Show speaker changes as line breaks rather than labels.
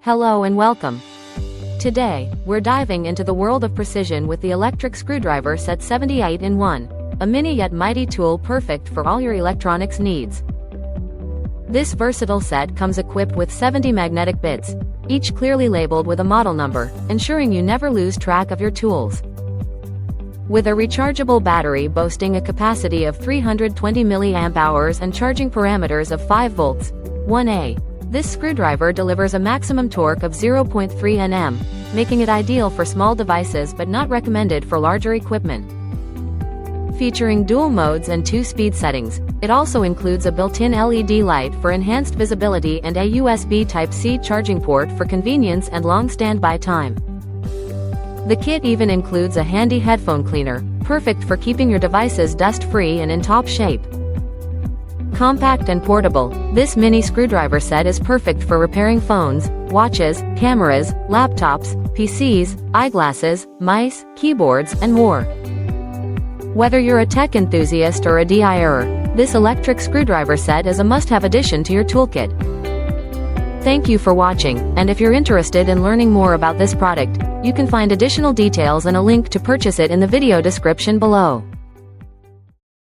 Hello and welcome. Today, we're diving into the world of precision with the electric screwdriver set 78 in 1, a mini yet mighty tool perfect for all your electronics needs. This versatile set comes equipped with 70 magnetic bits, each clearly labeled with a model number, ensuring you never lose track of your tools. With a rechargeable battery boasting a capacity of 320 mAh and charging parameters of 5 volts, 1A, this screwdriver delivers a maximum torque of 0.3 Nm, making it ideal for small devices but not recommended for larger equipment. Featuring dual modes and 2-speed settings, it also includes a built-in LED light for enhanced visibility and a USB Type-C charging port for convenience and long standby time. The kit even includes a handy headphone cleaner, perfect for keeping your devices dust-free and in top shape. Compact and portable, this mini screwdriver set is perfect for repairing phones, watches, cameras, laptops, PCs, eyeglasses, mice, keyboards, and more. Whether you're a tech enthusiast or a DIYer, this electric screwdriver set is a must-have addition to your toolkit. Thank you for watching, and if you're interested in learning more about this product, you can find additional details and a link to purchase it in the video description below.